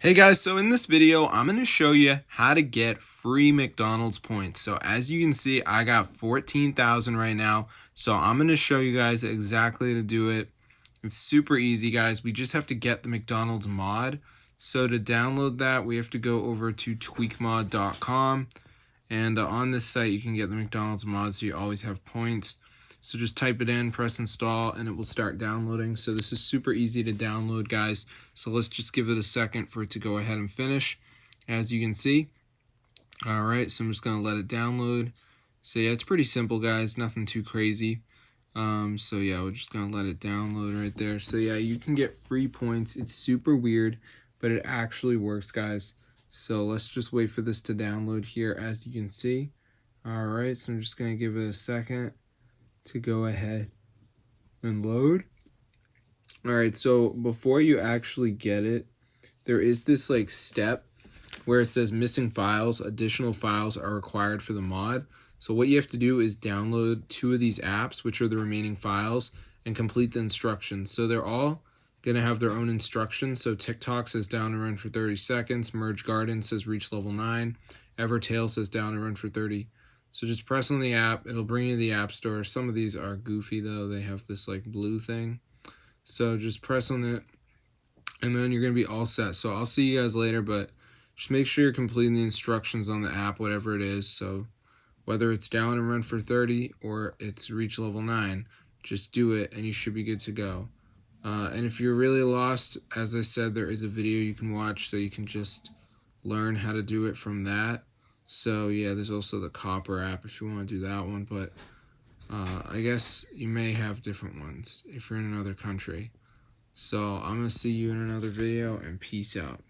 Hey guys, so in this video, I'm going to show you how to get free McDonald's points. So as you can see, I got 14,000 right now. So I'm going to show you guys exactly how to do it. It's super easy, guys. We just have to get the McDonald's mod. So to download that, we have to go over to tweakmod.com. And on this site, you can get the McDonald's mod so you always have points. So just type it in, press install, and it will start downloading. So this is super easy to download, guys. So let's just give it a second for it to go ahead and finish. As you can see. All right, so I'm just going to let it download. So yeah, it's pretty simple, guys. Nothing too crazy. So yeah, we're just going to let it download right there. So yeah, you can get free points. It's super weird, but it actually works, guys. So let's just wait for this to download here, as you can see. All right, so I'm just going to give it a second to go ahead and load. All right, so before you actually get it, there is this like step where it says missing files, additional files are required for the mod. So what you have to do is download 2 of these apps, which are the remaining files, and complete the instructions. So they're all going to have their own instructions. So TikTok says down and run for 30 seconds. Merge Garden says reach level 9. Evertail says down and run for 30. So just press on the app. It'll bring you to the app store. Some of these are goofy, though. They have this like blue thing. So just press on it, and then you're going to be all set. So I'll see you guys later, but just make sure you're completing the instructions on the app, whatever it is. So whether it's down and run for 30 or it's reach level 9, just do it and you should be good to go. And if you're really lost, as I said, there is a video you can watch so you can just learn how to do it from that. So yeah, there's also the Copper app if you want to do that one, but I guess you may have different ones if you're in another country. So I'm going to see you in another video, and peace out.